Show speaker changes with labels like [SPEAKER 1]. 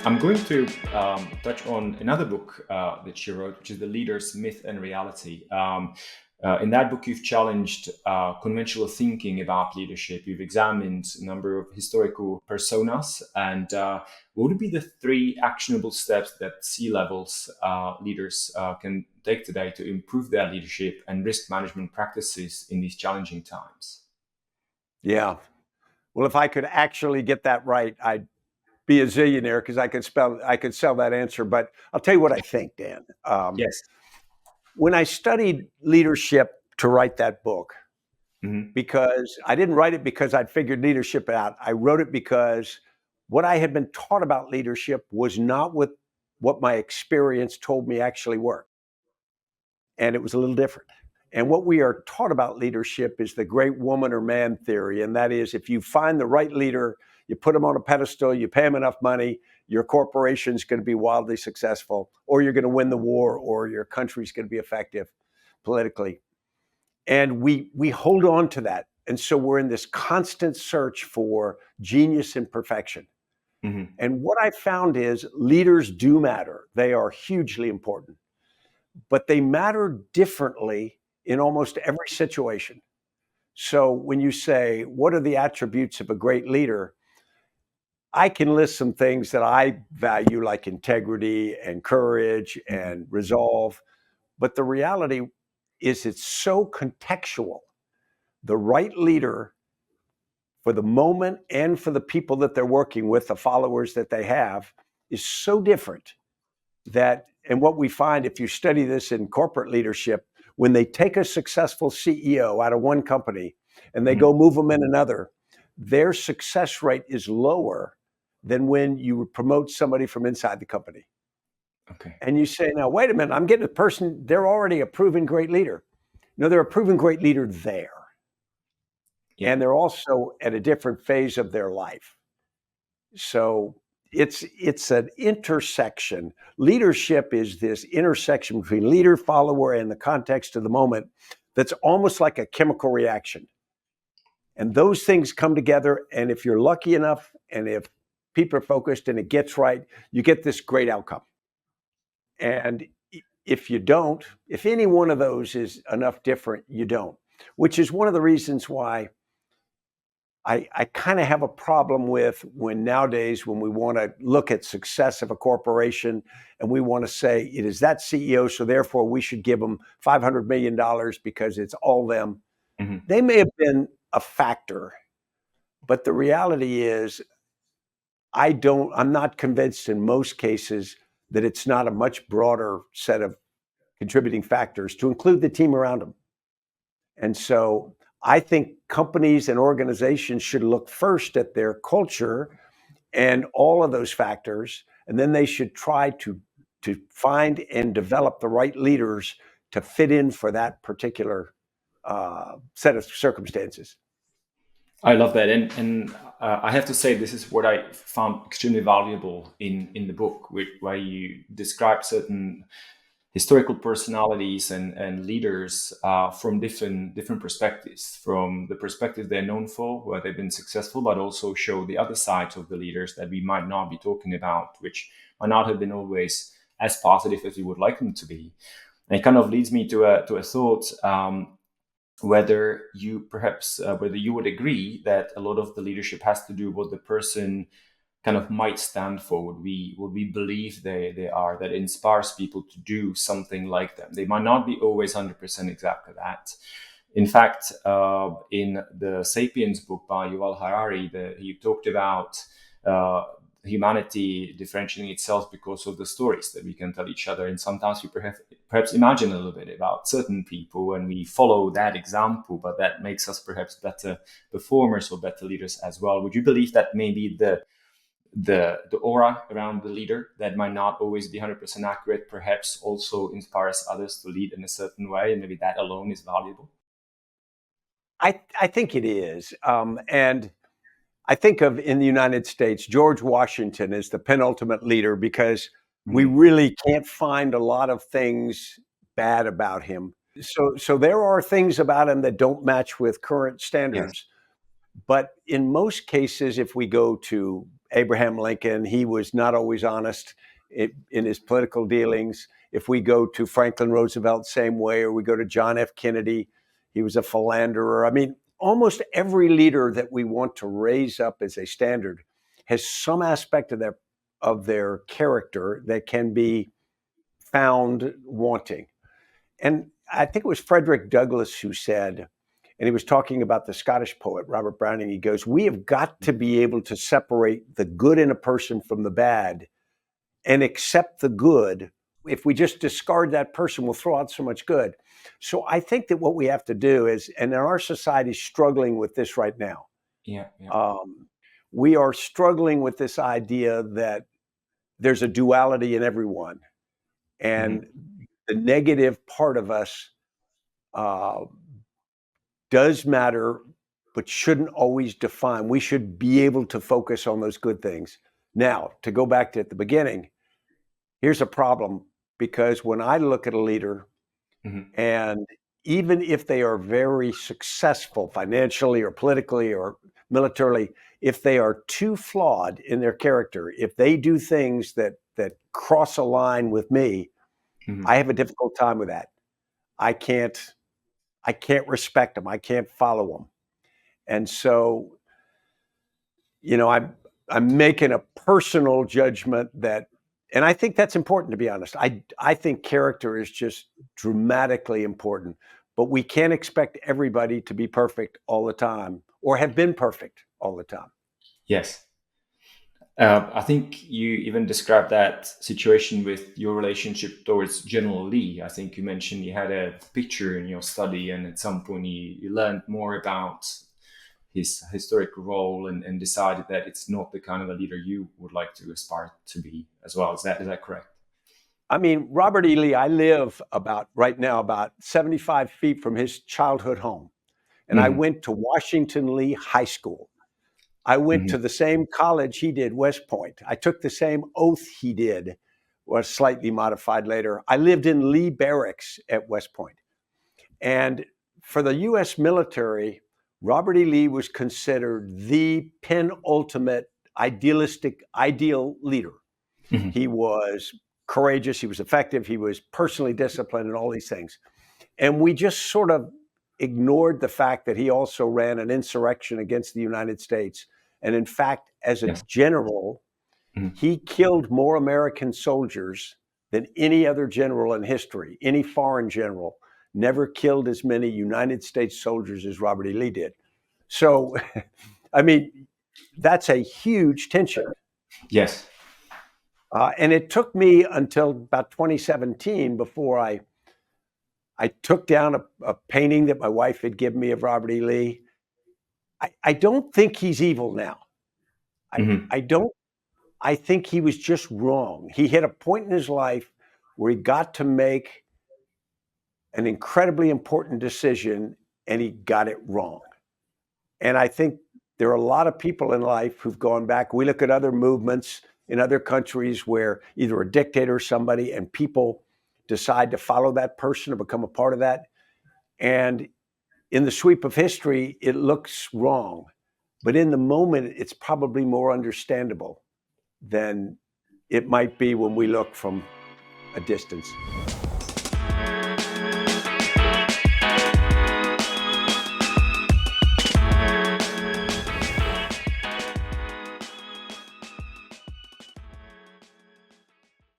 [SPEAKER 1] I'm going to touch on another book that she wrote, which is The Leader's Myth and Reality. In that book, you've challenged conventional thinking about leadership. You've examined a number of historical personas. And what would be the three actionable steps that C-levels leaders can take today to improve their leadership and risk management practices in these challenging times?
[SPEAKER 2] Yeah. Well, if I could actually get that right, I'd be a zillionaire because I could sell that answer. But I'll tell you what I think, Dan.
[SPEAKER 1] Yes.
[SPEAKER 2] When I studied leadership to write that book,
[SPEAKER 1] Hmm.
[SPEAKER 2] because I didn't write it because I'd figured leadership out. I wrote it because what I had been taught about leadership was not what my experience told me actually worked. And it was a little different. And what we are taught about leadership is the great woman or man theory. And that is, if you find the right leader, you put them on a pedestal, you pay them enough money, your corporation's going to be wildly successful, or you're going to win the war, or your country's going to be effective politically. And we hold on to that. And so we're in this constant search for genius and perfection.
[SPEAKER 1] Hmm.
[SPEAKER 2] And what I found is leaders do matter. They are hugely important, but they matter differently in almost every situation. So when you say, what are the attributes of a great leader? I can list some things that I value, like integrity and courage and resolve. But the reality is it's so contextual. The right leader for the moment and for the people that they're working with, the followers that they have, is so different that, and what we find if you study this in corporate leadership, when they take a successful CEO out of one company and they go move them in another, their success rate is lower than when you promote somebody from inside the company.
[SPEAKER 1] Okay.
[SPEAKER 2] And you say, now, wait a minute, I'm getting a person, they're already a proven great leader. No, they're a proven great leader there.
[SPEAKER 1] Yeah.
[SPEAKER 2] And they're also at a different phase of their life. So it's an intersection. Leadership is this intersection between leader, follower, and the context of the moment that's almost like a chemical reaction. And those things come together. And if you're lucky enough, and if people are focused and it gets right, you get this great outcome. And if you don't, if any one of those is enough different, you don't, which is one of the reasons why I kind of have a problem with when nowadays, when we want to look at success of a corporation and we want to say it is that CEO, so therefore we should give them $500 million because it's all them.
[SPEAKER 1] Hmm.
[SPEAKER 2] They may have been a factor, but the reality is I'm not convinced in most cases that it's not a much broader set of contributing factors to include the team around them. And so I think companies and organizations should look first at their culture and all of those factors, and then they should try to find and develop the right leaders to fit in for that particular set of circumstances.
[SPEAKER 1] I love that, and I have to say this is what I found extremely valuable in the book, where you describe certain historical personalities and leaders from different perspectives, from the perspective they're known for, where they've been successful, but also show the other sides of the leaders that we might not be talking about, which might not have been always as positive as we would like them to be. And it kind of leads me to a thought. Whether you would agree that a lot of the leadership has to do what the person kind of might stand for, what we believe they are, that inspires people to do something like them. They might not be always 100% exactly that. In fact, in the Sapiens book by Yuval Harari, he talked about humanity differentiating itself because of the stories that we can tell each other. And sometimes we perhaps imagine a little bit about certain people and we follow that example, but that makes us perhaps better performers or better leaders as well. Would you believe that maybe the aura around the leader that might not always be 100% accurate perhaps also inspires others to lead in a certain way, and maybe that alone is valuable?
[SPEAKER 2] I think it is. And I think of, in the United States, George Washington is the penultimate leader because we really can't find a lot of things bad about him. So there are things about him that don't match with current
[SPEAKER 1] Yes.
[SPEAKER 2] standards. But in most cases, if we go to Abraham Lincoln, he was not always honest in his political dealings. If we go to Franklin Roosevelt, same way, or we go to John F. Kennedy, he was a philanderer. I mean, almost every leader that we want to raise up as a standard has some aspect of their character that can be found wanting. And I think it was Frederick Douglass who said, and he was talking about the Scottish poet Robert Browning. He goes, "We have got to be able to separate the good in a person from the bad and accept the good. If we just discard that person, we'll throw out so much good." So I think that what we have to do is, and our society is struggling with this right now.
[SPEAKER 1] Yeah. Yeah.
[SPEAKER 2] We are struggling with this idea that there's a duality in everyone. And the negative part of us does matter, but shouldn't always define. We should be able to focus on those good things. Now, to go back to at the beginning, here's a problem, because when I look at a leader, and even if they are very successful financially or politically or militarily, if they are too flawed in their character, if they do things that cross a line with me, I have a difficult time with that. I can't respect them. I can't follow them. And so, I'm making a personal judgment that, and I think that's important, to be honest. I think character is just dramatically important, but we can't expect everybody to be perfect all the time or have been perfect all the time.
[SPEAKER 1] Yes. I think you even described that situation with your relationship towards General Lee. I think you mentioned you had a picture in your study, and at some point you learned more about his historical role and decided that it's not the kind of a leader you would like to aspire to be as well. Is that correct?
[SPEAKER 2] I mean, Robert E. Lee, I live right now about 75 feet from his childhood home. And I went to Washington Lee High School. I went to the same college he did, West Point. I took the same oath he did, was slightly modified later. I lived in Lee Barracks at West Point. And for the U.S. military, Robert E. Lee was considered the penultimate ideal leader. He was courageous, he was effective, he was personally disciplined, and all these things. And we just sort of ignored the fact that he also ran an insurrection against the United States. And in fact, as a general, he killed more American soldiers than any other general in history. Any foreign general never killed as many United States soldiers as Robert E. Lee did. So, I mean, that's a huge tension.
[SPEAKER 1] Yes.
[SPEAKER 2] And it took me until about 2017 before I took down a painting that my wife had given me of Robert E. Lee. I don't think he's evil now. I think he was just wrong. He hit a point in his life where he got to make an incredibly important decision, and he got it wrong. And I think there are a lot of people in life who've gone back. We look at other movements in other countries where either a dictator or somebody, and people decide to follow that person or become a part of that. And in the sweep of history, it looks wrong. But in the moment, it's probably more understandable than it might be when we look from a distance.